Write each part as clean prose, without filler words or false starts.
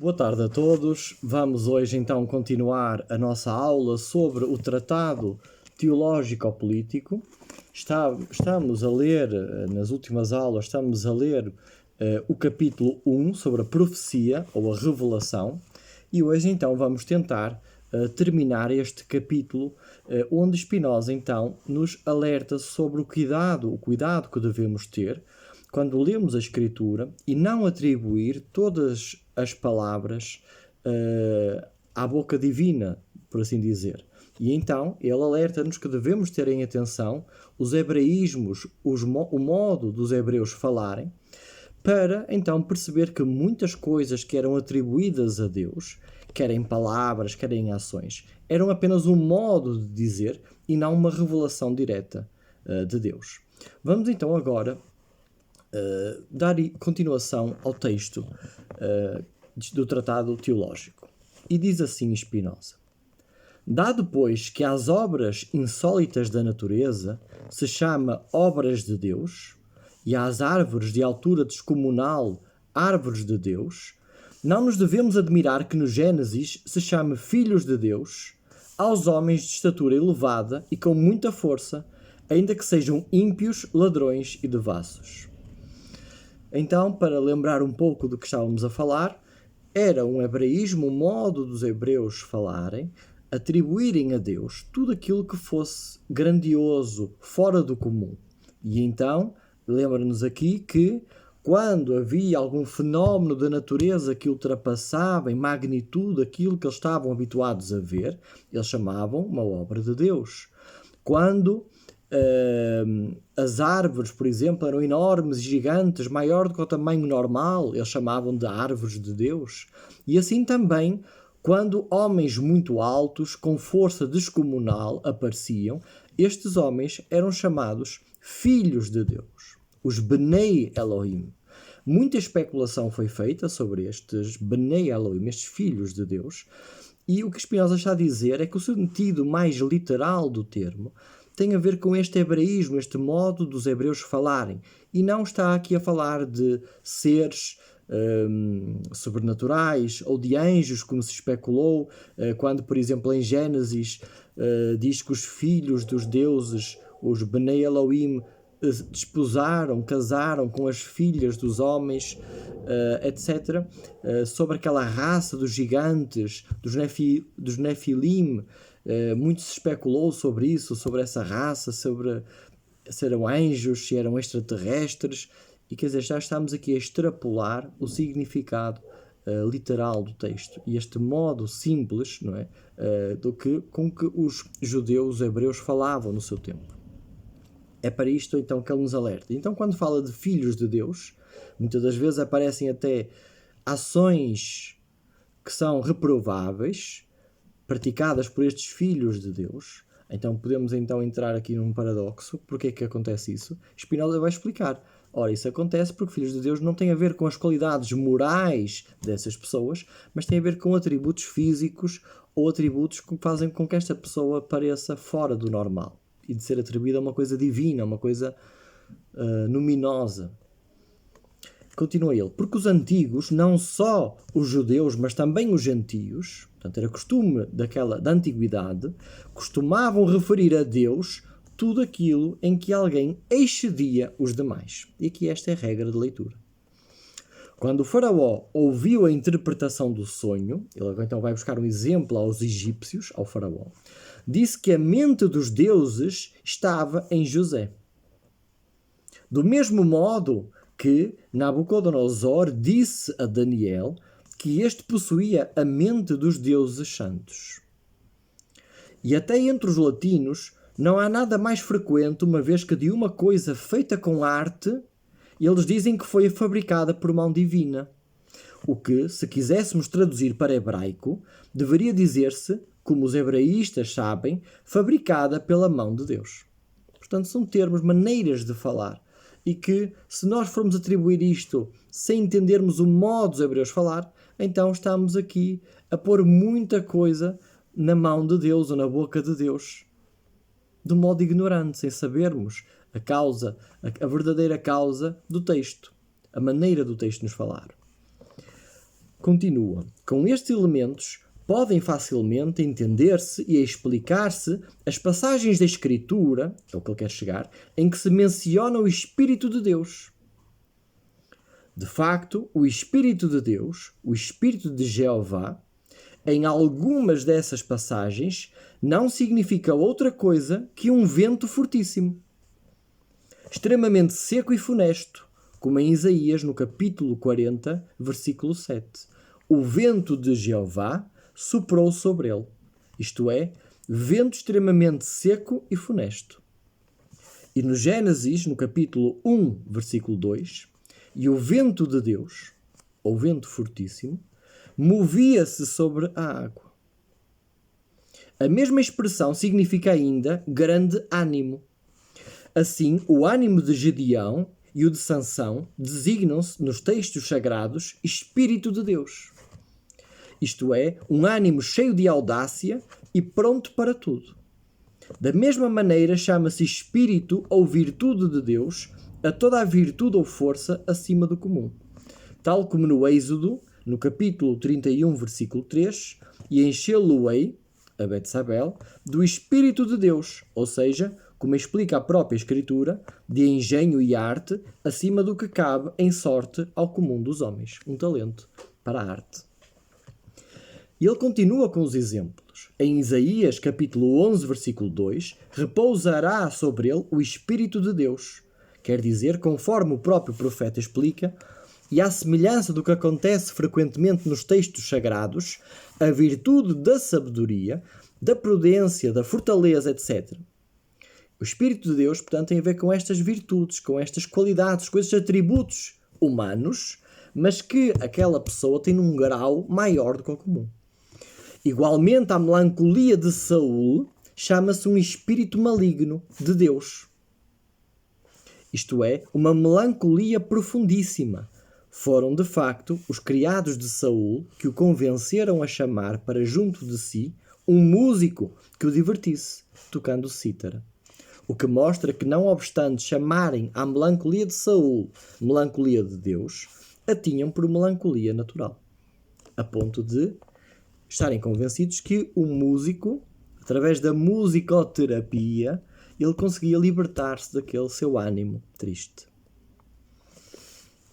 Boa tarde a todos. Vamos hoje então continuar a nossa aula sobre o Tratado Teológico-Político. Estamos a ler, nas últimas aulas, o capítulo 1 sobre a profecia ou a revelação. E hoje então vamos tentar terminar este capítulo onde Spinoza então nos alerta sobre o cuidado que devemos ter quando lemos a Escritura e não atribuir todas as palavras à boca divina, por assim dizer. E então ele alerta-nos que devemos ter em atenção os hebraísmos, o modo dos hebreus falarem, para então perceber que muitas coisas que eram atribuídas a Deus, quer em palavras, quer em ações, eram apenas um modo de dizer e não uma revelação direta de Deus. Vamos então agora dar continuação ao texto do Tratado Teológico. E diz assim Spinoza: dado, pois, que às obras insólitas da natureza se chama obras de Deus, e às árvores de altura descomunal árvores de Deus, não nos devemos admirar que no Gênesis se chame filhos de Deus aos homens de estatura elevada e com muita força, ainda que sejam ímpios, ladrões e devassos. Então, para lembrar um pouco do que estávamos a falar, era um hebraísmo, o modo dos hebreus falarem, atribuírem a Deus tudo aquilo que fosse grandioso, fora do comum. E então, lembra-nos aqui que quando havia algum fenómeno da natureza que ultrapassava em magnitude aquilo que eles estavam habituados a ver, eles chamavam uma obra de Deus. Quando as árvores, por exemplo, eram enormes e gigantes, maior do que o tamanho normal, eles chamavam de árvores de Deus. E assim também, quando homens muito altos, com força descomunal, apareciam, estes homens eram chamados filhos de Deus, os Bnei Elohim. Muita especulação foi feita sobre estes Bnei Elohim, estes filhos de Deus, e o que Spinoza está a dizer é que o sentido mais literal do termo tem a ver com este hebraísmo, este modo dos hebreus falarem, e não está aqui a falar de seres sobrenaturais ou de anjos, como se especulou, quando, por exemplo, em Gênesis diz que os filhos dos deuses, os Bnei Elohim, desposaram, casaram com as filhas dos homens, etc. Sobre aquela raça dos gigantes, dos Nefilim, muito se especulou sobre isso, sobre essa raça, sobre se eram anjos, se eram extraterrestres, e quer dizer, já estamos aqui a extrapolar o significado literal do texto, e este modo simples, não é, com que os judeus, os hebreus falavam no seu tempo. É para isto então que ele nos alerta. Então, quando fala de filhos de Deus, muitas das vezes aparecem até ações que são reprováveis, praticadas por estes filhos de Deus. Então podemos então entrar aqui num paradoxo. Porquê é que acontece isso? Spinoza vai explicar. Ora, isso acontece porque filhos de Deus não tem a ver com as qualidades morais dessas pessoas, mas tem a ver com atributos físicos ou atributos que fazem com que esta pessoa pareça fora do normal e de ser atribuída a uma coisa divina, uma coisa luminosa. Continua ele, porque os antigos, não só os judeus, mas também os gentios, portanto era costume da antiguidade, costumavam referir a Deus tudo aquilo em que alguém excedia os demais. E aqui esta é a regra de leitura. Quando o faraó ouviu a interpretação do sonho, ele então vai buscar um exemplo aos egípcios, ao faraó, disse que a mente dos deuses estava em José. Do mesmo modo que Nabucodonosor disse a Daniel que este possuía a mente dos deuses santos. E até entre os latinos não há nada mais frequente, uma vez que de uma coisa feita com arte, eles dizem que foi fabricada por mão divina. O que, se quiséssemos traduzir para hebraico, deveria dizer-se, como os hebraístas sabem, fabricada pela mão de Deus. Portanto, são termos, maneiras de falar, e que, se nós formos atribuir isto sem entendermos o modo dos hebreus falar, então estamos aqui a pôr muita coisa na mão de Deus ou na boca de Deus, de modo ignorante, sem sabermos a causa, a verdadeira causa do texto, a maneira do texto nos falar. Continua. Com estes elementos podem facilmente entender-se e explicar-se as passagens da Escritura, é o que ele quer chegar, em que se menciona o Espírito de Deus. De facto, o Espírito de Deus, o Espírito de Jeová, em algumas dessas passagens, não significa outra coisa que um vento fortíssimo, extremamente seco e funesto, como em Isaías, no capítulo 40, versículo 7. O vento de Jeová soprou sobre ele, isto é, vento extremamente seco e funesto. E no Gênesis, no capítulo 1, versículo 2, e o vento de Deus, ou vento fortíssimo, movia-se sobre a água. A mesma expressão significa ainda grande ânimo. Assim, o ânimo de Gedeão e o de Sansão designam-se nos textos sagrados Espírito de Deus. Isto é, um ânimo cheio de audácia e pronto para tudo. Da mesma maneira chama-se Espírito ou virtude de Deus a toda a virtude ou força acima do comum. Tal como no Êxodo, no capítulo 31, versículo 3, e enchê-lo-ei, a Betsabel, do Espírito de Deus, ou seja, como explica a própria Escritura, de engenho e arte, acima do que cabe em sorte ao comum dos homens. Um talento para a arte. E ele continua com os exemplos. Em Isaías, capítulo 11, versículo 2, repousará sobre ele o Espírito de Deus. Quer dizer, conforme o próprio profeta explica, e à semelhança do que acontece frequentemente nos textos sagrados, a virtude da sabedoria, da prudência, da fortaleza, etc. O Espírito de Deus, portanto, tem a ver com estas virtudes, com estas qualidades, com estes atributos humanos, mas que aquela pessoa tem num grau maior do que o comum. Igualmente, a melancolia de Saul chama-se um espírito maligno de Deus. Isto é, uma melancolia profundíssima. Foram, de facto, os criados de Saul que o convenceram a chamar para junto de si um músico que o divertisse, tocando cítara. O que mostra que, não obstante chamarem a melancolia de Saul melancolia de Deus, a tinham por melancolia natural. A ponto de estarem convencidos que o músico, através da musicoterapia, ele conseguia libertar-se daquele seu ânimo triste.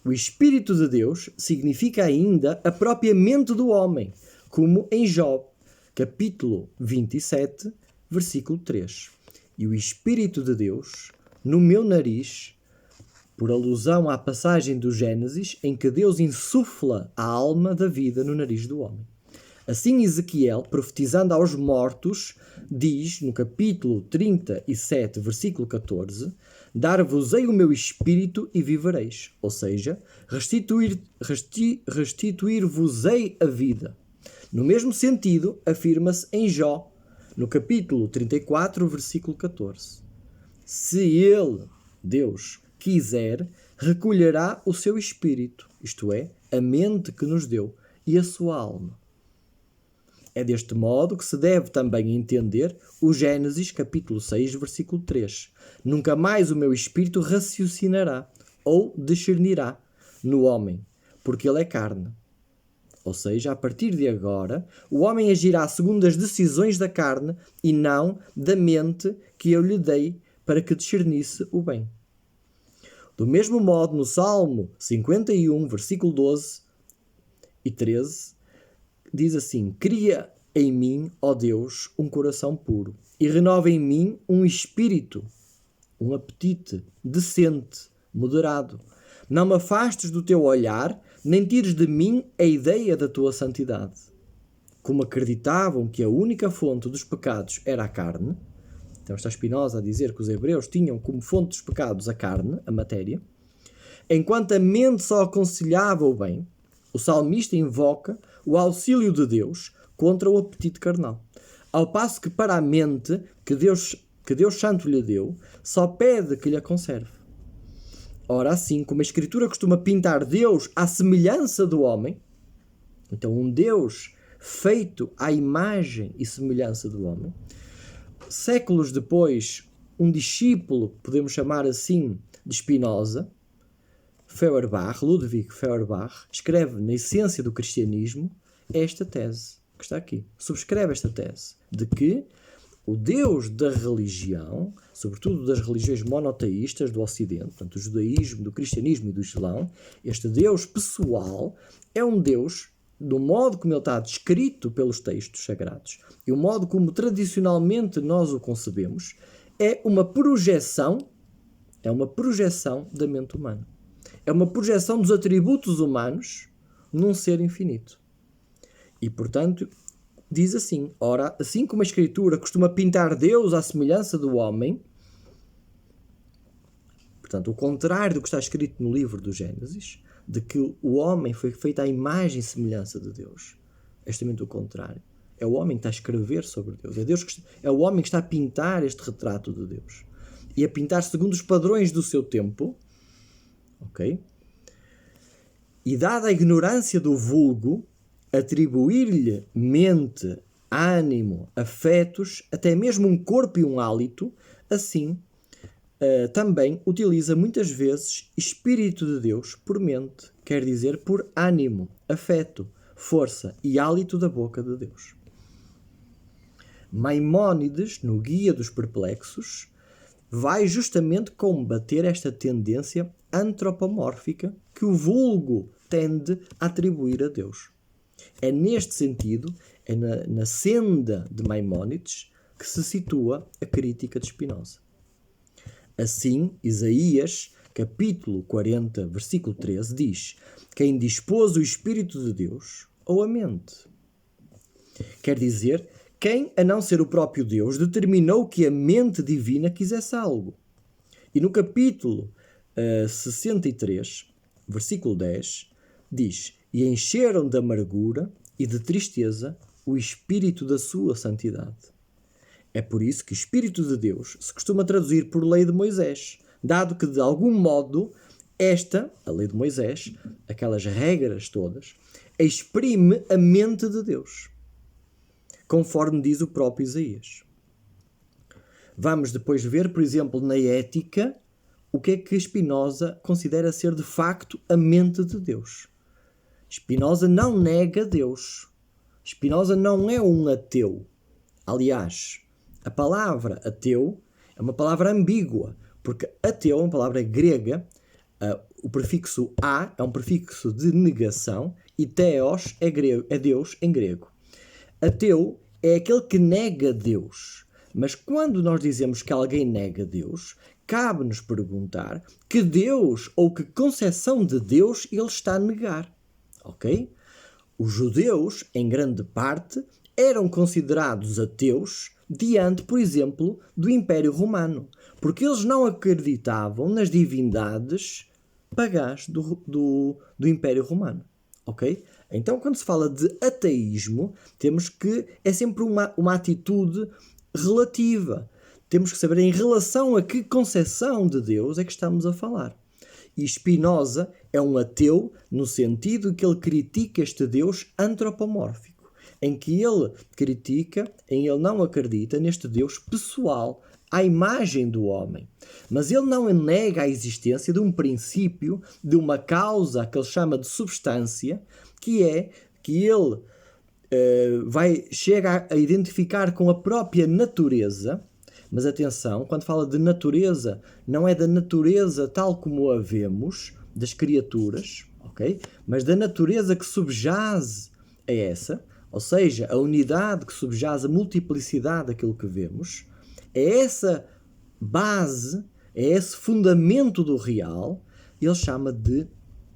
O Espírito de Deus significa ainda a própria mente do homem, como em Jó, capítulo 27, versículo 3. E o Espírito de Deus, no meu nariz, por alusão à passagem do Gênesis, em que Deus insufla a alma da vida no nariz do homem. Assim, Ezequiel, profetizando aos mortos, diz, no capítulo 37, versículo 14, dar-vos-ei o meu espírito e vivereis. Ou seja, restituir-vos-ei a vida. No mesmo sentido, afirma-se em Jó, no capítulo 34, versículo 14. Se ele, Deus, quiser, recolherá o seu espírito, isto é, a mente que nos deu, e a sua alma. É deste modo que se deve também entender o Gênesis capítulo 6, versículo 3. Nunca mais o meu espírito raciocinará ou discernirá no homem, porque ele é carne. Ou seja, a partir de agora, o homem agirá segundo as decisões da carne e não da mente que eu lhe dei para que discernisse o bem. Do mesmo modo, no Salmo 51, versículo 12 e 13, diz assim: cria em mim, ó Deus, um coração puro e renova em mim um espírito, um apetite decente, moderado. Não me afastes do teu olhar, nem tires de mim a ideia da tua santidade. Como acreditavam que a única fonte dos pecados era a carne, então está Spinoza a dizer que os hebreus tinham como fonte dos pecados a carne, a matéria, enquanto a mente só aconselhava o bem, o salmista invoca o auxílio de Deus contra o apetite carnal. Ao passo que para a mente que Deus Santo lhe deu, só pede que lhe a conserve. Ora, assim como a Escritura costuma pintar Deus à semelhança do homem, então um Deus feito à imagem e semelhança do homem, séculos depois, um discípulo, podemos chamar assim, de Spinoza, Ludwig Feuerbach, escreve na essência do cristianismo esta tese, que está aqui. Subscreve esta tese, de que o Deus da religião, sobretudo das religiões monoteístas do Ocidente, portanto, do judaísmo, do cristianismo e do islão, este Deus pessoal é um Deus, do modo como ele está descrito pelos textos sagrados, e o modo como tradicionalmente nós o concebemos, é uma projeção da mente humana. É uma projeção dos atributos humanos num ser infinito. E, portanto, diz assim: ora, assim como a Escritura costuma pintar Deus à semelhança do homem, portanto, o contrário do que está escrito no livro do Gênesis, de que o homem foi feito à imagem e semelhança de Deus, é justamente o contrário. É o homem que está a escrever sobre Deus. É o homem que está a pintar este retrato de Deus. E a pintar segundo os padrões do seu tempo. Ok? E dada a ignorância do vulgo, atribuir-lhe mente, ânimo, afetos, até mesmo um corpo e um hálito, assim também utiliza muitas vezes Espírito de Deus por mente, quer dizer por ânimo, afeto, força e hálito da boca de Deus. Maimónides, no Guia dos Perplexos, vai justamente combater esta tendência antropomórfica que o vulgo tende a atribuir a Deus. É neste sentido, é na senda de Maimónides, que se situa a crítica de Spinoza. Assim, Isaías, capítulo 40, versículo 13, diz: quem dispôs o Espírito de Deus ou a mente. Quer dizer, quem, a não ser o próprio Deus, determinou que a mente divina quisesse algo. E no capítulo 63, versículo 10, diz: e encheram de amargura e de tristeza o espírito da sua santidade. É por isso que o Espírito de Deus se costuma traduzir por lei de Moisés, dado que, de algum modo, a lei de Moisés, aquelas regras todas, exprime a mente de Deus, conforme diz o próprio Isaías. Vamos depois ver, por exemplo, na Ética, o que é que Spinoza considera ser de facto a mente de Deus. Spinoza não nega Deus. Spinoza não é um ateu. Aliás, a palavra ateu é uma palavra ambígua, porque ateu é uma palavra grega, o prefixo a é um prefixo de negação e theos é Deus em grego. Ateu é aquele que nega Deus. Mas quando nós dizemos que alguém nega Deus, cabe-nos perguntar que Deus ou que concepção de Deus ele está a negar. Ok? Os judeus, em grande parte, eram considerados ateus diante, por exemplo, do Império Romano, porque eles não acreditavam nas divindades pagãs do Império Romano. Ok? Então, quando se fala de ateísmo, temos que é sempre uma atitude relativa. Temos que saber em relação a que concepção de Deus é que estamos a falar. E Spinoza é um ateu no sentido que ele critica este Deus antropomórfico, em que ele não acredita neste Deus pessoal, à imagem do homem. Mas ele não nega a existência de um princípio, de uma causa que ele chama de substância, que ele chega a identificar com a própria natureza. Mas atenção, quando fala de natureza, não é da natureza tal como a vemos, das criaturas, ok? Mas da natureza que subjaz a essa, ou seja, a unidade que subjaz a multiplicidade daquilo que vemos, é essa base, é esse fundamento do real, ele chama de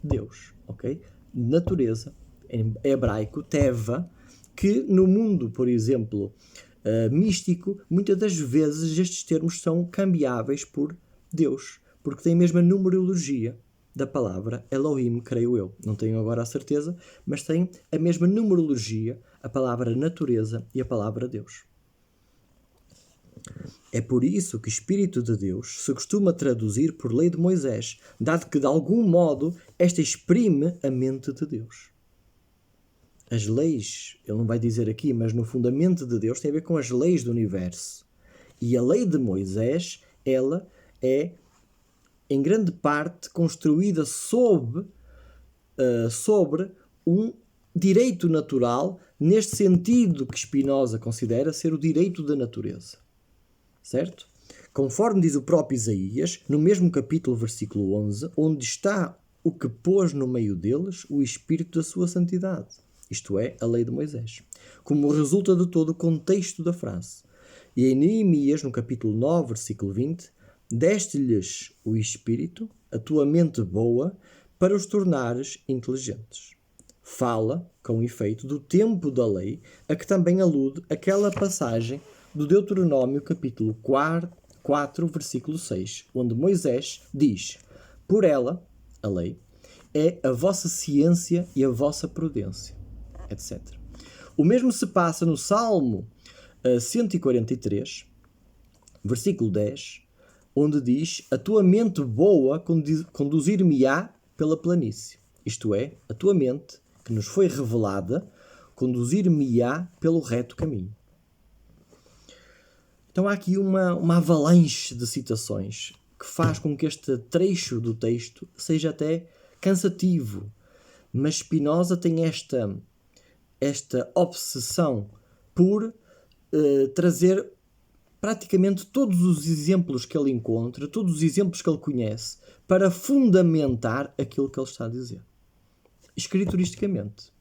Deus, ok? Natureza, em hebraico, teva, que no mundo, por exemplo, místico, muitas das vezes estes termos são cambiáveis por Deus, porque tem a mesma numerologia da palavra Elohim, creio eu. Não tenho agora a certeza, mas tem a mesma numerologia, a palavra natureza e a palavra Deus. É por isso que Espírito de Deus se costuma traduzir por lei de Moisés, dado que de algum modo esta exprime a mente de Deus. As leis, ele não vai dizer aqui, mas no fundamento de Deus tem a ver com as leis do universo. E a lei de Moisés, ela é em grande parte construída sobre um direito natural, neste sentido que Spinoza considera ser o direito da natureza. Certo? Conforme diz o próprio Isaías, no mesmo capítulo, versículo 11, onde está o que pôs no meio deles o espírito da sua santidade, isto é, a lei de Moisés, como resulta de todo o contexto da frase. E em Neemias, no capítulo 9, versículo 20, deste-lhes o espírito, a tua mente boa, para os tornares inteligentes. Fala, com efeito, do tempo da lei, a que também alude aquela passagem do Deuteronômio, capítulo 4, versículo 6, onde Moisés diz: por ela, a lei, é a vossa ciência e a vossa prudência, etc. O mesmo se passa no Salmo 143, versículo 10, onde diz: a tua mente boa conduzir-me-á pela planície. Isto é, a tua mente, que nos foi revelada, conduzir-me-á pelo reto caminho. Então há aqui uma avalanche de citações que faz com que este trecho do texto seja até cansativo. Mas Spinoza tem esta obsessão por trazer praticamente todos os exemplos que ele encontra, todos os exemplos que ele conhece, para fundamentar aquilo que ele está a dizer, escrituristicamente.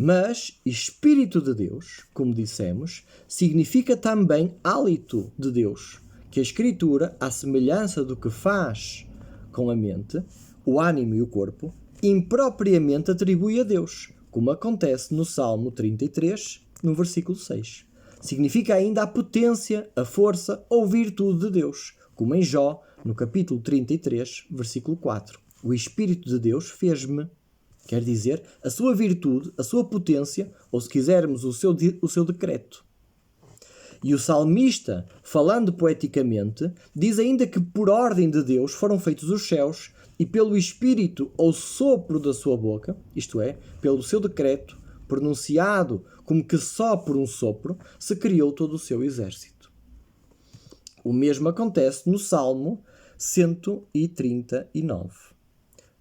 Mas Espírito de Deus, como dissemos, significa também hálito de Deus, que a Escritura, à semelhança do que faz com a mente, o ânimo e o corpo, impropriamente atribui a Deus, como acontece no Salmo 33, no versículo 6. Significa ainda a potência, a força ou virtude de Deus, como em Jó, no capítulo 33, versículo 4. O Espírito de Deus fez-me. Quer dizer, a sua virtude, a sua potência, ou se quisermos, o seu decreto. E o salmista, falando poeticamente, diz ainda que por ordem de Deus foram feitos os céus e pelo Espírito ou sopro da sua boca, isto é, pelo seu decreto, pronunciado como que só por um sopro, se criou todo o seu exército. O mesmo acontece no Salmo 139,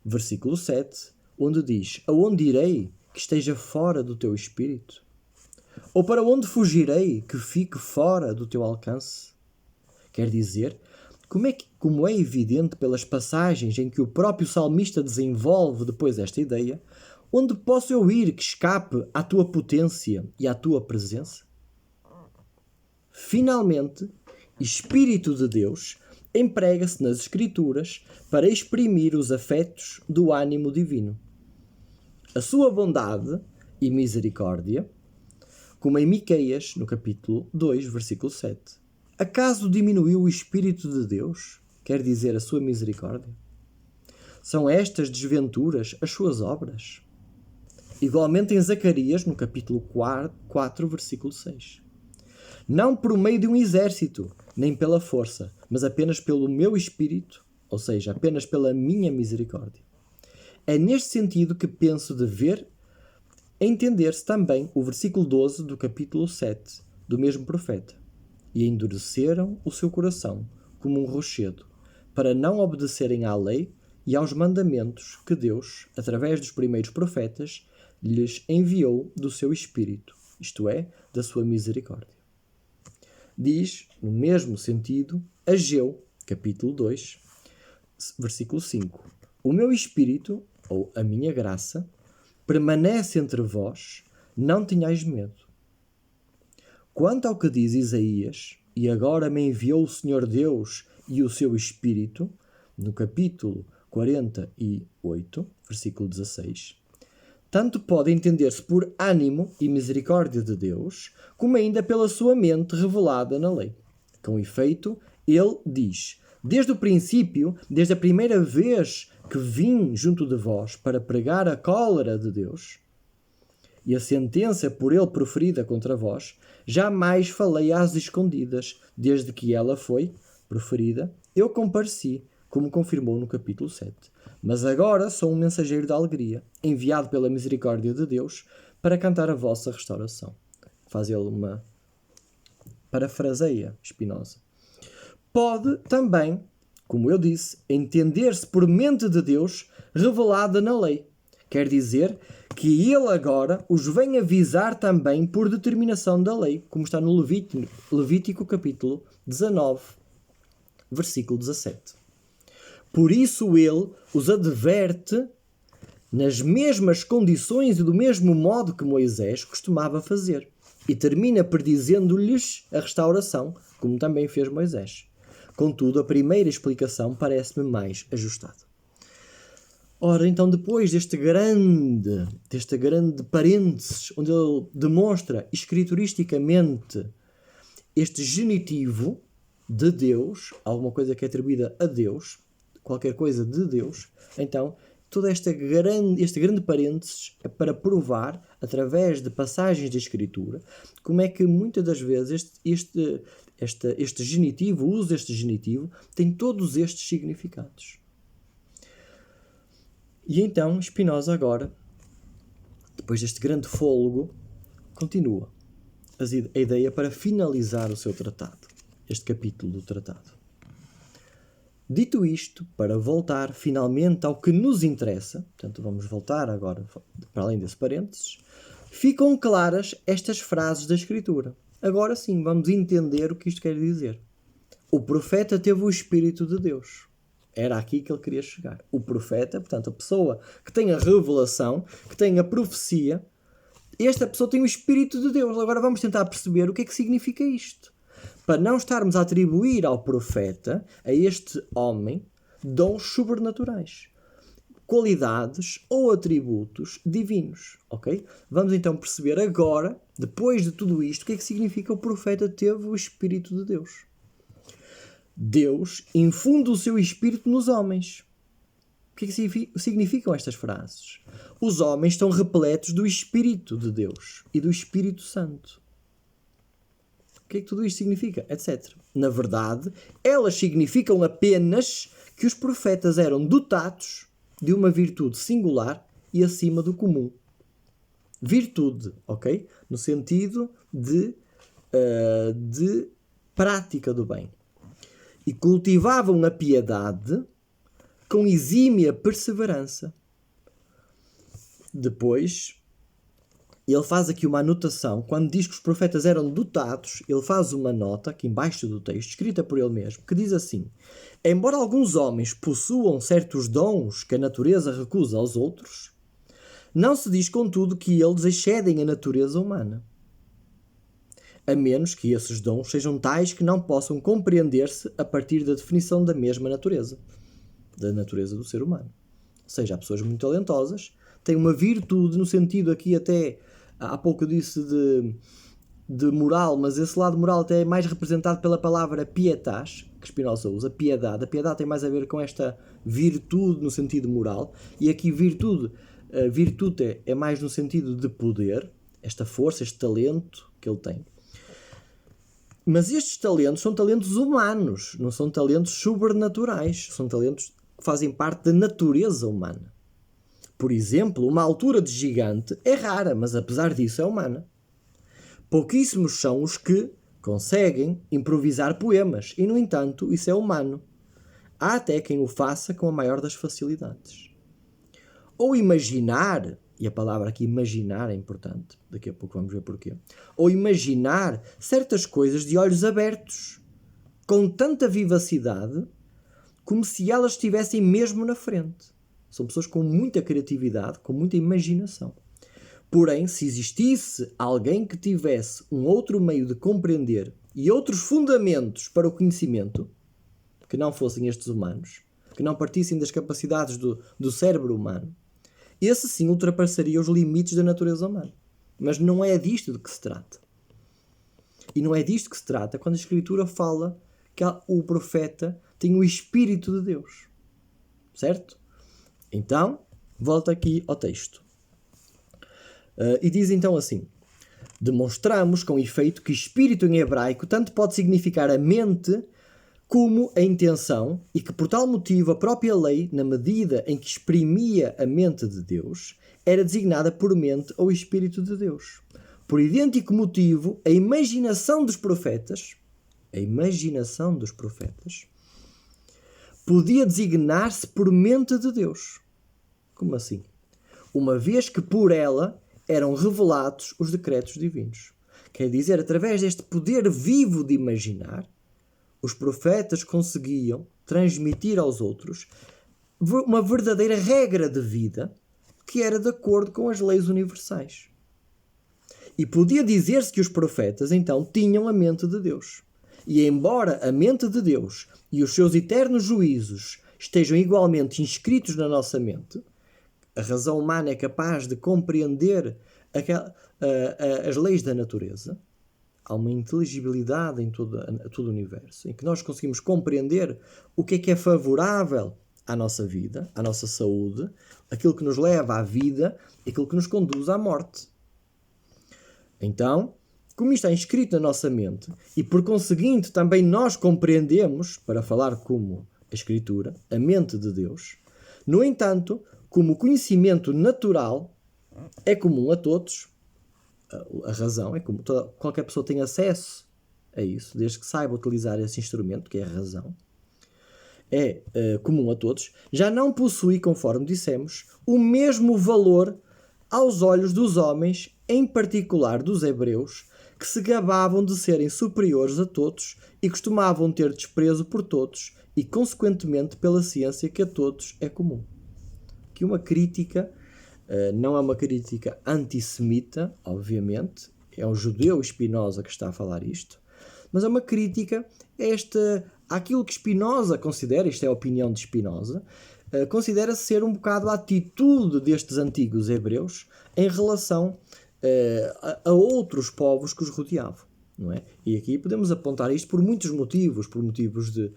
versículo 7, onde diz: aonde irei que esteja fora do teu espírito? Ou para onde fugirei que fique fora do teu alcance? Quer dizer, como é evidente pelas passagens em que o próprio salmista desenvolve depois esta ideia, onde posso eu ir que escape à tua potência e à tua presença? Finalmente, Espírito de Deus emprega-se nas Escrituras para exprimir os afetos do ânimo divino. A sua bondade e misericórdia, como em Miqueias, no capítulo 2, versículo 7. Acaso diminuiu o Espírito de Deus? Quer dizer, a sua misericórdia? São estas desventuras as suas obras? Igualmente em Zacarias, no capítulo 4, versículo 6. Não por meio de um exército, nem pela força, mas apenas pelo meu Espírito, ou seja, apenas pela minha misericórdia. É neste sentido que penso dever entender-se também o versículo 12 do capítulo 7 do mesmo profeta. E endureceram o seu coração como um rochedo, para não obedecerem à lei e aos mandamentos que Deus, através dos primeiros profetas, lhes enviou do seu Espírito, isto é, da sua misericórdia. Diz, no mesmo sentido, Ageu, capítulo 2, versículo 5. O meu Espírito, ou a minha graça, permanece entre vós, não tenhais medo. Quanto ao que diz Isaías, e agora me enviou o Senhor Deus e o seu Espírito, no capítulo 48, versículo 16, tanto pode entender-se por ânimo e misericórdia de Deus, como ainda pela sua mente revelada na lei. Com efeito, ele diz: desde o princípio, desde a primeira vez que vim junto de vós para pregar a cólera de Deus e a sentença por ele proferida contra vós, jamais falei às escondidas. Desde que ela foi proferida, eu compareci, como confirmou no capítulo 7. Mas agora sou um mensageiro da alegria, enviado pela misericórdia de Deus para cantar a vossa restauração. Faz ele uma parafraseia, Spinoza. Pode também como eu disse, entender-se por mente de Deus revelada na lei. Quer dizer que ele agora os vem avisar também por determinação da lei, como está no Levítico capítulo 19, versículo 17. Por isso ele os adverte nas mesmas condições e do mesmo modo que Moisés costumava fazer. E termina predizendo-lhes a restauração, como também fez Moisés. Contudo, a primeira explicação parece-me mais ajustada. Ora, então, depois deste grande parênteses, onde ele demonstra escrituristicamente este genitivo de Deus, alguma coisa que é atribuída a Deus, qualquer coisa de Deus, então, todo este grande parênteses é para provar, através de passagens da Escritura, como é que muitas das vezes este genitivo, o uso deste genitivo, tem todos estes significados. E então Spinoza agora, depois deste grande fôlego, continua a ideia para finalizar o seu tratado, este capítulo do tratado. Dito isto, para voltar finalmente ao que nos interessa, portanto vamos voltar agora para além desse parênteses, ficam claras estas frases da Escritura. Agora sim, vamos entender o que isto quer dizer. O profeta teve o Espírito de Deus. Era aqui que ele queria chegar. O profeta, portanto, a pessoa que tem a revelação, que tem a profecia, esta pessoa tem o Espírito de Deus. Agora vamos tentar perceber o que é que significa isto. Para não estarmos a atribuir ao profeta, a este homem, dons sobrenaturais, qualidades ou atributos divinos, ok? Vamos então perceber agora, depois de tudo isto, o que é que significa o profeta teve o Espírito de Deus. Deus infunde o seu Espírito nos homens. O que é que significam estas frases? Os homens estão repletos do Espírito de Deus e do Espírito Santo. O que é que tudo isto significa? Etc. Na verdade, elas significam apenas que os profetas eram dotados de uma virtude singular e acima do comum. Virtude, ok? No sentido de prática do bem. E cultivavam a piedade com exímia perseverança. Depois, ele faz aqui uma anotação. Quando diz que os profetas eram dotados, ele faz uma nota, aqui embaixo do texto, escrita por ele mesmo, que diz assim: embora alguns homens possuam certos dons que a natureza recusa aos outros, não se diz, contudo, que eles excedem a natureza humana. A menos que esses dons sejam tais que não possam compreender-se a partir da definição da mesma natureza, da natureza do ser humano. Ou seja, há pessoas muito talentosas, têm uma virtude, no sentido aqui até, há pouco eu disse de moral, mas esse lado moral até é mais representado pela palavra pietas, que Spinoza usa, piedade. A piedade tem mais a ver com esta virtude no sentido moral, e aqui virtude é mais no sentido de poder, esta força, este talento que ele tem. Mas estes talentos são talentos humanos, não são talentos sobrenaturais, são talentos que fazem parte da natureza humana. Por exemplo, uma altura de gigante é rara, mas apesar disso é humana. Pouquíssimos são os que conseguem improvisar poemas, e no entanto isso é humano. Há até quem o faça com a maior das facilidades. Ou imaginar, e a palavra aqui imaginar é importante, daqui a pouco vamos ver porquê, ou imaginar certas coisas de olhos abertos, com tanta vivacidade, como se elas estivessem mesmo na frente. São pessoas com muita criatividade, com muita imaginação. Porém, se existisse alguém que tivesse um outro meio de compreender e outros fundamentos para o conhecimento, que não fossem estes humanos, que não partissem das capacidades do cérebro humano, esse sim ultrapassaria os limites da natureza humana. Mas não é disto de que se trata. E não é disto que se trata quando a Escritura fala que o profeta tem o Espírito de Deus. Certo? Então, volta aqui ao texto. E diz então assim: demonstramos com efeito que espírito em hebraico tanto pode significar a mente como a intenção, e que por tal motivo a própria lei, na medida em que exprimia a mente de Deus, era designada por mente ou Espírito de Deus. Por idêntico motivo, a imaginação dos profetas, podia designar-se por mente de Deus. Como assim? Uma vez que por ela eram revelados os decretos divinos. Quer dizer, através deste poder vivo de imaginar, os profetas conseguiam transmitir aos outros uma verdadeira regra de vida que era de acordo com as leis universais. E podia dizer-se que os profetas, então, tinham a mente de Deus. E embora a mente de Deus e os seus eternos juízos estejam igualmente inscritos na nossa mente, a razão humana é capaz de compreender as leis da natureza. Há uma inteligibilidade em todo o universo, em que nós conseguimos compreender o que é favorável à nossa vida, à nossa saúde, aquilo que nos leva à vida e aquilo que nos conduz à morte. Então, como isto está inscrito na nossa mente, e por conseguinte também nós compreendemos, para falar como a Escritura, a mente de Deus, no entanto, como o conhecimento natural é comum a todos, a razão é comum, qualquer pessoa tem acesso a isso, desde que saiba utilizar esse instrumento, que é a razão, é comum a todos, já não possui, conforme dissemos, o mesmo valor aos olhos dos homens, em particular dos hebreus, que se gabavam de serem superiores a todos e costumavam ter desprezo por todos e, consequentemente, pela ciência que a todos é comum. Aqui uma crítica, não é uma crítica antissemita, obviamente, é um judeu Spinoza que está a falar isto, mas é uma crítica àquilo que Spinoza considera, isto é a opinião de Spinoza, considera ser um bocado a atitude destes antigos hebreus em relação a outros povos que os rodeavam, não é? E aqui podemos apontar isto por muitos motivos, por motivos de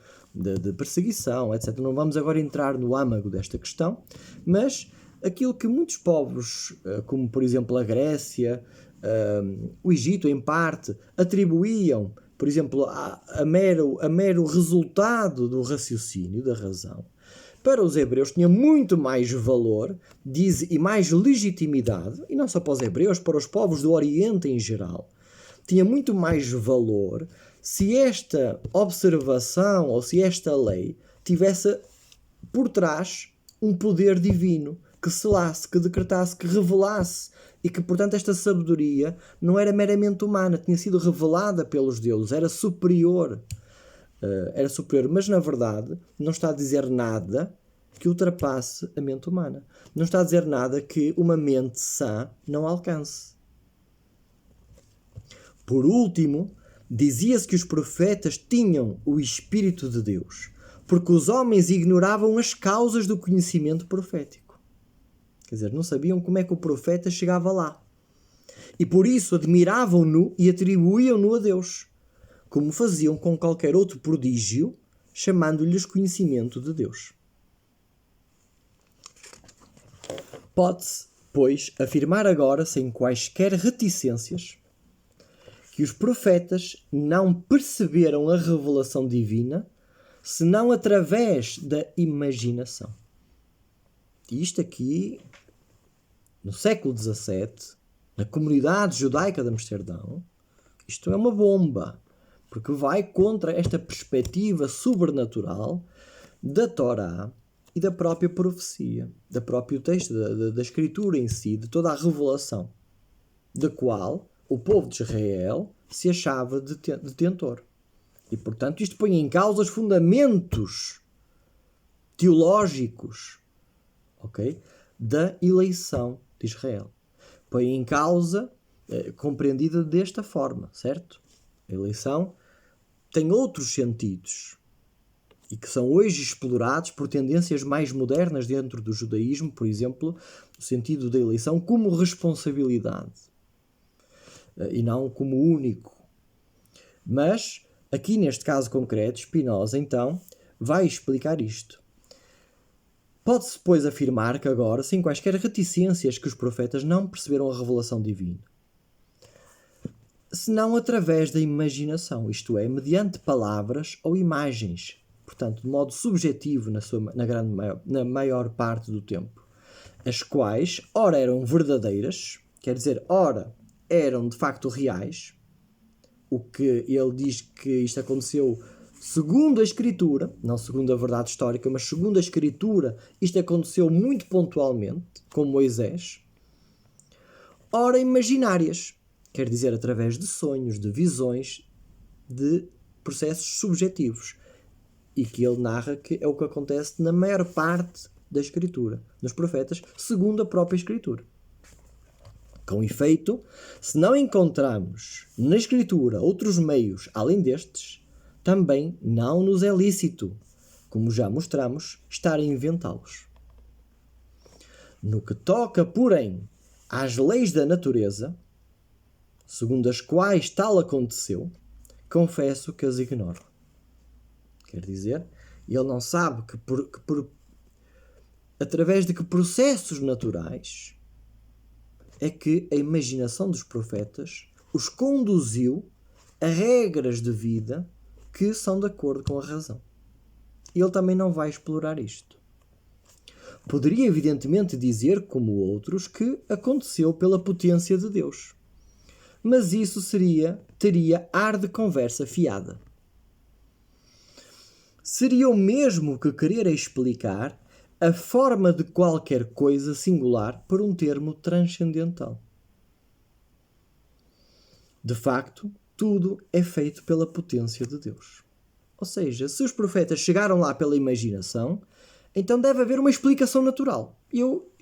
perseguição, etc. Não vamos agora entrar no âmago desta questão, mas aquilo que muitos povos, como por exemplo a Grécia, o Egito em parte, atribuíam, por exemplo, a mero resultado do raciocínio, da razão, para os hebreus tinha muito mais valor e mais legitimidade, e não só para os hebreus, para os povos do Oriente em geral, tinha muito mais valor se esta observação ou se esta lei tivesse por trás um poder divino que selasse, que decretasse, que revelasse, e que, portanto, esta sabedoria não era meramente humana, tinha sido revelada pelos deuses, era superior, mas na verdade não está a dizer nada que ultrapasse a mente humana. Não está a dizer nada que uma mente sã não alcance. Por último, dizia-se que os profetas tinham o Espírito de Deus, porque os homens ignoravam as causas do conhecimento profético. Quer dizer, não sabiam como é que o profeta chegava lá. E por isso admiravam-no e atribuíam-no a Deus, como faziam com qualquer outro prodígio, chamando-lhes conhecimento de Deus. Pode-se, pois, afirmar agora, sem quaisquer reticências, que os profetas não perceberam a revelação divina senão através da imaginação. E isto aqui, no século XVII, na comunidade judaica de Amsterdão, isto é uma bomba, porque vai contra esta perspectiva sobrenatural da Torá e da própria profecia, do próprio texto, da escritura em si, de toda a revelação, da qual o povo de Israel se achava detentor. E, portanto, isto põe em causa os fundamentos teológicos, da eleição de Israel. Põe em causa, compreendida desta forma, certo? A eleição tem outros sentidos e que são hoje explorados por tendências mais modernas dentro do judaísmo, por exemplo, o sentido da eleição como responsabilidade e não como único. Mas, aqui neste caso concreto, Spinoza, então, vai explicar isto. Pode-se, pois, afirmar que agora, sem quaisquer reticências, que os profetas não perceberam a revelação divina, senão através da imaginação, isto é, mediante palavras ou imagens, portanto, de modo subjetivo na maior parte do tempo, as quais, ora eram verdadeiras, quer dizer, ora eram de facto reais, o que ele diz que isto aconteceu segundo a Escritura, não segundo a verdade histórica, mas segundo a Escritura, isto aconteceu muito pontualmente, com Moisés, ora imaginárias, quer dizer, através de sonhos, de visões, de processos subjetivos, e que ele narra que é o que acontece na maior parte da Escritura, nos profetas, segundo a própria Escritura. Com efeito, se não encontramos na Escritura outros meios além destes, também não nos é lícito, como já mostramos, estar a inventá-los. No que toca, porém, às leis da natureza, segundo as quais tal aconteceu, confesso que as ignoro. Quer dizer, ele não sabe através de que processos naturais é que a imaginação dos profetas os conduziu a regras de vida que são de acordo com a razão. Ele também não vai explorar isto. Poderia, evidentemente, dizer, como outros, que aconteceu pela potência de Deus. Mas isso teria ar de conversa fiada. Seria o mesmo que querer explicar a forma de qualquer coisa singular por um termo transcendental. De facto, tudo é feito pela potência de Deus. Ou seja, se os profetas chegaram lá pela imaginação, então deve haver uma explicação natural.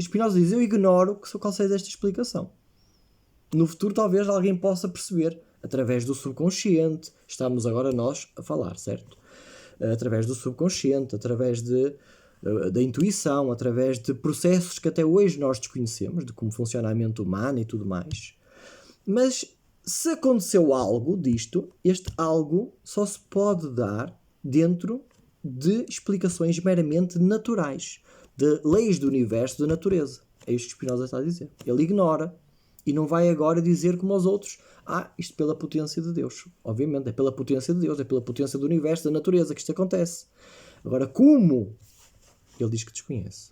Spinoza diz, eu ignoro qual seja esta explicação. No futuro talvez alguém possa perceber, através do subconsciente, estamos agora nós a falar, certo? Através do subconsciente, através da intuição, através de processos que até hoje nós desconhecemos, de como funciona a mente humana e tudo mais. Mas se aconteceu algo disto, este algo só se pode dar dentro de explicações meramente naturais, de leis do universo, da natureza. É isto que Spinoza está a dizer. Ele ignora e não vai agora dizer como aos outros, isto pela potência de Deus. Obviamente, é pela potência de Deus, é pela potência do universo, da natureza que isto acontece. Agora, como? Ele diz que desconhece.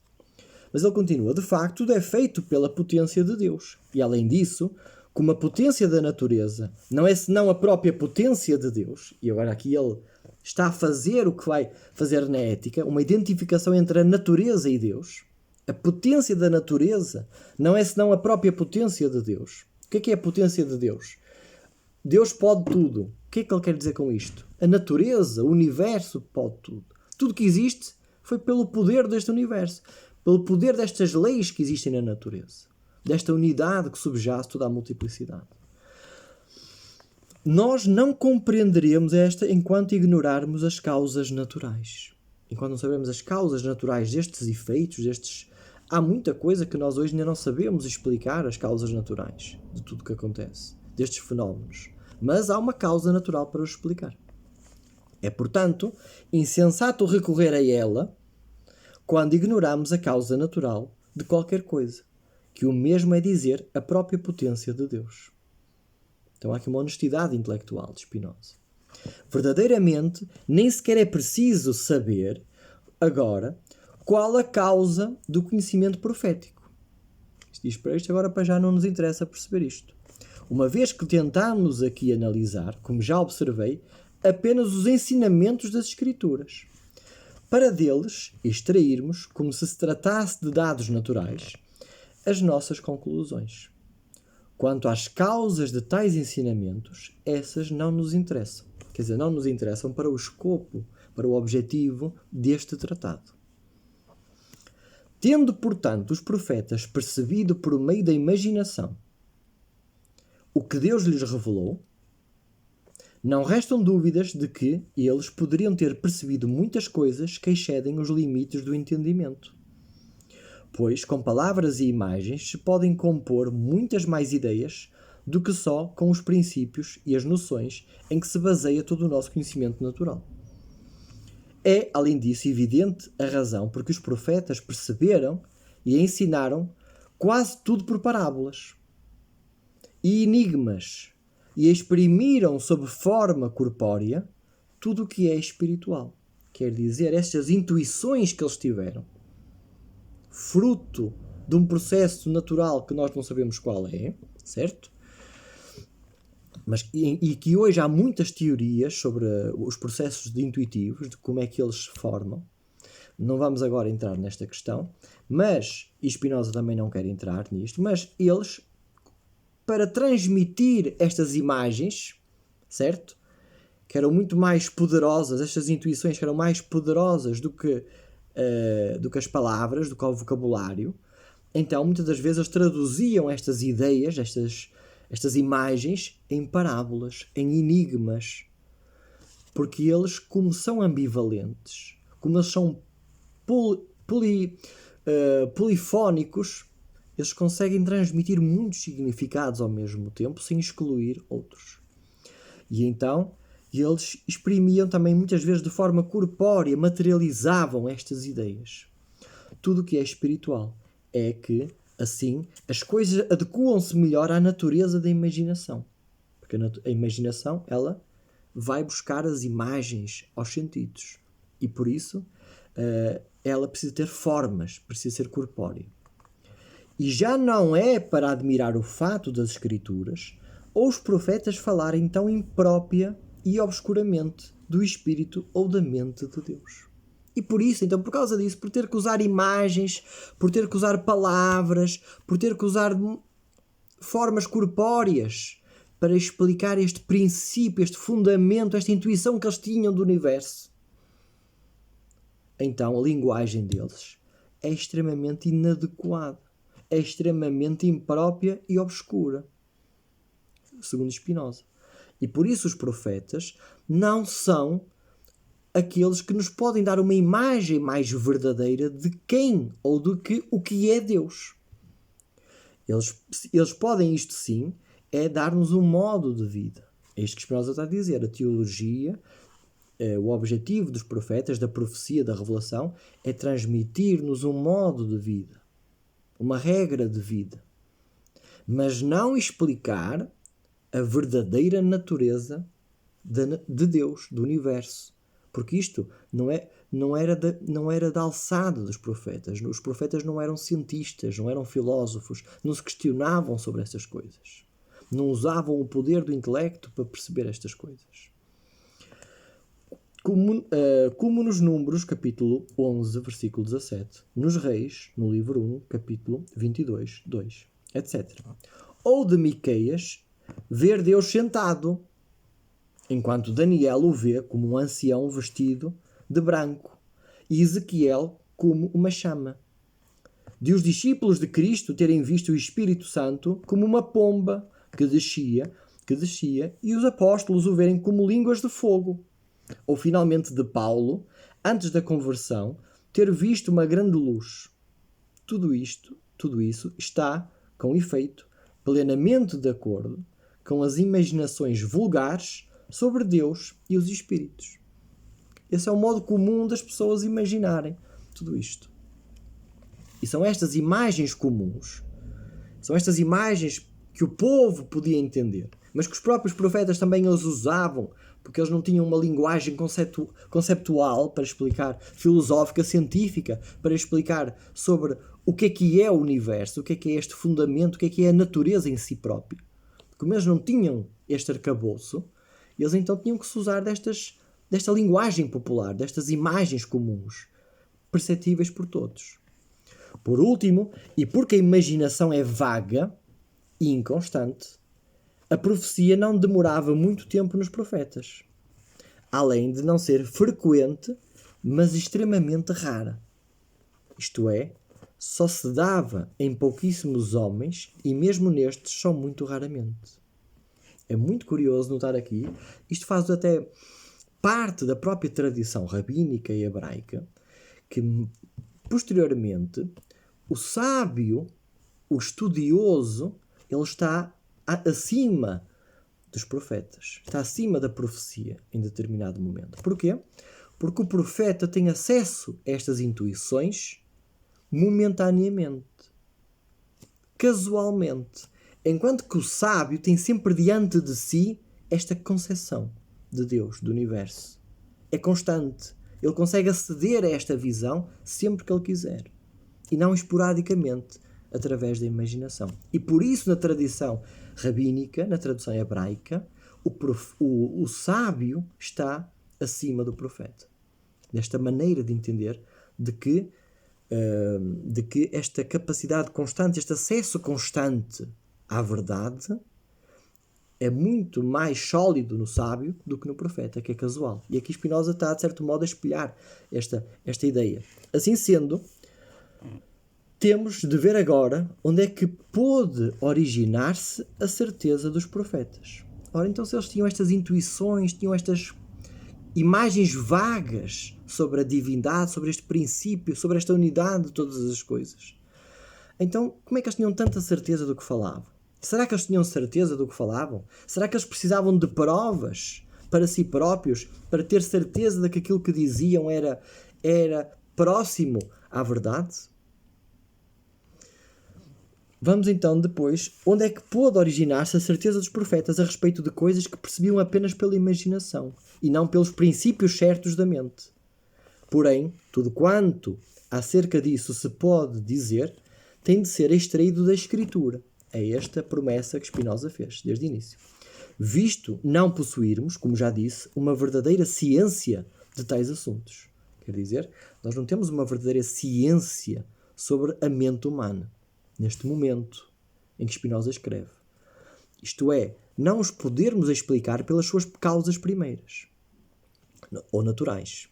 Mas ele continua, de facto, tudo é feito pela potência de Deus. E além disso, como a potência da natureza não é senão a própria potência de Deus, e agora aqui ele está a fazer o que vai fazer na ética, uma identificação entre a natureza e Deus. A potência da natureza não é senão a própria potência de Deus. O que é a potência de Deus? Deus pode tudo. O que é que ele quer dizer com isto? A natureza, o universo pode tudo. Tudo que existe foi pelo poder deste universo, pelo poder destas leis que existem na natureza, desta unidade que subjaz toda a multiplicidade. Nós não compreenderemos esta enquanto ignorarmos as causas naturais. Enquanto não sabermos as causas naturais destes efeitos, há muita coisa que nós hoje ainda não sabemos explicar, as causas naturais de tudo o que acontece, destes fenómenos. Mas há uma causa natural para os explicar. É, portanto, insensato recorrer a ela quando ignoramos a causa natural de qualquer coisa, que o mesmo é dizer a própria potência de Deus. Então há aqui uma honestidade intelectual de Spinoza. Verdadeiramente, nem sequer é preciso saber, agora, qual a causa do conhecimento profético. Isto diz para isto, agora para já não nos interessa perceber isto. Uma vez que tentamos aqui analisar, como já observei, apenas os ensinamentos das Escrituras, para deles extrairmos, como se tratasse de dados naturais, as nossas conclusões. Quanto às causas de tais ensinamentos, essas não nos interessam. Quer dizer, não nos interessam para o escopo, para o objetivo deste tratado. Tendo, portanto, os profetas percebido por meio da imaginação o que Deus lhes revelou, não restam dúvidas de que eles poderiam ter percebido muitas coisas que excedem os limites do entendimento. Pois, com palavras e imagens, se podem compor muitas mais ideias do que só com os princípios e as noções em que se baseia todo o nosso conhecimento natural. É, além disso, evidente a razão porque os profetas perceberam e ensinaram quase tudo por parábolas e enigmas, e exprimiram sob forma corpórea tudo o que é espiritual. Quer dizer, estas intuições que eles tiveram, fruto de um processo natural que nós não sabemos qual é, certo? E que hoje há muitas teorias sobre os processos intuitivos, de como é que eles se formam. Não vamos agora entrar nesta questão, e Spinoza também não quer entrar nisto, mas eles, para transmitir estas imagens, certo? Que eram muito mais poderosas, estas intuições que eram mais poderosas do que as palavras, do que o vocabulário. Então, muitas das vezes, eles traduziam estas ideias, estas imagens, em parábolas, em enigmas. Porque eles, como são ambivalentes, como eles são polifónicos, eles conseguem transmitir muitos significados ao mesmo tempo, sem excluir outros. E então, eles exprimiam também, muitas vezes, de forma corpórea, materializavam estas ideias. Tudo o que é espiritual é que, assim, as coisas adequam-se melhor à natureza da imaginação. Porque a imaginação, ela vai buscar as imagens aos sentidos. E por isso, ela precisa ter formas, precisa ser corpórea. E já não é para admirar o fato das Escrituras ou os profetas falarem tão imprópria e obscuramente do Espírito ou da mente de Deus. E por isso, então, por causa disso, por ter que usar imagens, por ter que usar palavras, por ter que usar formas corpóreas para explicar este princípio, este fundamento, esta intuição que eles tinham do universo, então a linguagem deles é extremamente inadequada, é extremamente imprópria e obscura, segundo Spinoza. E por isso os profetas não são aqueles que nos podem dar uma imagem mais verdadeira de quem ou do que o que é Deus. Eles podem, isto sim, é dar-nos um modo de vida. É isto que Spinoza está a dizer. A teologia, o objetivo dos profetas, da profecia, da revelação, é transmitir-nos um modo de vida, uma regra de vida, mas não explicar a verdadeira natureza de Deus, do universo. Porque isto não era da alçada dos profetas. Os profetas não eram cientistas, não eram filósofos, não se questionavam sobre estas coisas. Não usavam o poder do intelecto para perceber estas coisas. Como nos Números, capítulo 11, versículo 17, nos Reis, no livro 1, capítulo 22, 2, etc. Ou de Miqueias, ver Deus sentado, enquanto Daniel o vê como um ancião vestido de branco, e Ezequiel como uma chama. De os discípulos de Cristo terem visto o Espírito Santo como uma pomba que descia, e os apóstolos o verem como línguas de fogo. Ou finalmente de Paulo, antes da conversão, ter visto uma grande luz. Tudo isso está, com efeito, plenamente de acordo com as imaginações vulgares sobre Deus e os Espíritos. Esse é o modo comum das pessoas imaginarem tudo isto. E são estas imagens comuns, são estas imagens que o povo podia entender, mas que os próprios profetas também as usavam, porque eles não tinham uma linguagem conceptual para explicar, filosófica, científica, para explicar sobre o que é o universo, o que é este fundamento, o que é a natureza em si própria. Como eles não tinham este arcabouço, eles então tinham que se usar desta linguagem popular, destas imagens comuns, perceptíveis por todos. Por último, e porque a imaginação é vaga e inconstante, a profecia não demorava muito tempo nos profetas, além de não ser frequente, mas extremamente rara. Isto é, só se dava em pouquíssimos homens e mesmo nestes só muito raramente. É muito curioso notar aqui, isto faz até parte da própria tradição rabínica e hebraica, que posteriormente o sábio, o estudioso, ele está acima dos profetas, está acima da profecia em determinado momento. Porquê? Porque o profeta tem acesso a estas intuições momentaneamente, casualmente, enquanto que o sábio tem sempre diante de si esta concepção de Deus, do universo. É constante. Ele consegue aceder a esta visão sempre que ele quiser, e não esporadicamente, através da imaginação. E por isso, na tradição rabínica, na tradução hebraica, o sábio está acima do profeta. Desta maneira de entender de que esta capacidade constante, este acesso constante à verdade é muito mais sólido no sábio do que no profeta, que é casual. E aqui Spinoza está, de certo modo, a espelhar esta ideia. Assim sendo, temos de ver agora onde é que pôde originar-se a certeza dos profetas. Ora, então, se eles tinham estas intuições, tinham estas imagens vagas sobre a divindade, sobre este princípio, sobre esta unidade de todas as coisas, então, como é que eles tinham tanta certeza do que falavam? Será que eles tinham certeza do que falavam? Será que eles precisavam de provas para si próprios, para ter certeza de que aquilo que diziam era próximo à verdade? Vamos então depois, onde é que pôde originar-se a certeza dos profetas a respeito de coisas que percebiam apenas pela imaginação e não pelos princípios certos da mente. Porém, tudo quanto acerca disso se pode dizer tem de ser extraído da Escritura. É esta promessa que Spinoza fez desde o início. Visto não possuirmos, como já disse, uma verdadeira ciência de tais assuntos. Quer dizer, nós não temos uma verdadeira ciência sobre a mente humana, neste momento em que Spinoza escreve. Isto é, não os podermos explicar pelas suas causas primeiras, ou naturais.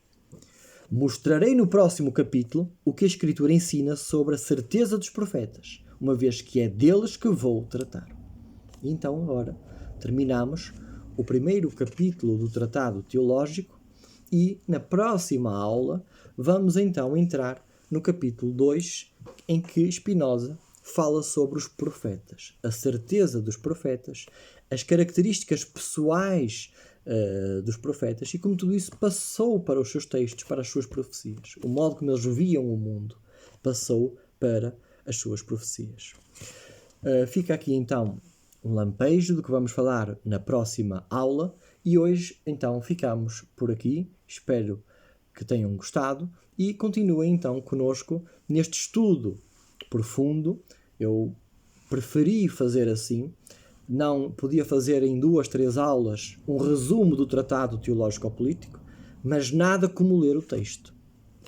Mostrarei no próximo capítulo o que a Escritura ensina sobre a certeza dos profetas, uma vez que é deles que vou tratar. E então, agora, terminamos o primeiro capítulo do Tratado Teológico e, na próxima aula, vamos então entrar no capítulo 2, em que Spinoza fala sobre os profetas, a certeza dos profetas, as características pessoais dos profetas e como tudo isso passou para os seus textos, para as suas profecias. O modo como eles viam o mundo passou para as suas profecias. Fica aqui então um lampejo do que vamos falar na próxima aula e hoje então ficamos por aqui. Espero que tenham gostado e continuem então conosco neste estudo profundo. Eu preferi fazer assim, não podia fazer em 2, 3 aulas um resumo do Tratado Teológico-Político, mas nada como ler o texto.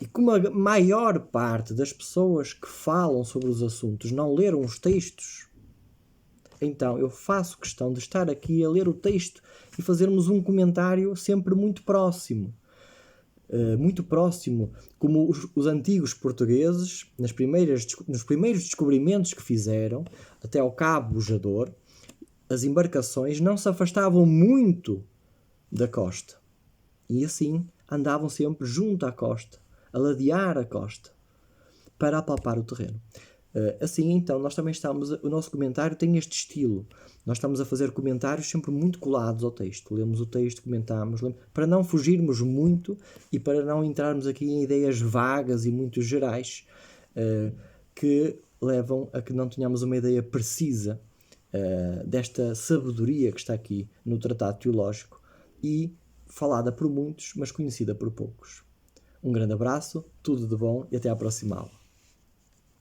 E como a maior parte das pessoas que falam sobre os assuntos não leram os textos, então eu faço questão de estar aqui a ler o texto e fazermos um comentário sempre muito próximo, como os antigos portugueses, nos primeiros descobrimentos que fizeram, até ao Cabo Bojador, as embarcações não se afastavam muito da costa. E assim andavam sempre junto à costa, a ladear a costa, para apalpar o terreno. Assim, então, nós também o nosso comentário tem este estilo. Nós estamos a fazer comentários sempre muito colados ao texto. Lemos o texto, comentamos, para não fugirmos muito e para não entrarmos aqui em ideias vagas e muito gerais que levam a que não tenhamos uma ideia precisa desta sabedoria que está aqui no Tratado Teológico e falada por muitos, mas conhecida por poucos. Um grande abraço, tudo de bom e até à próxima aula.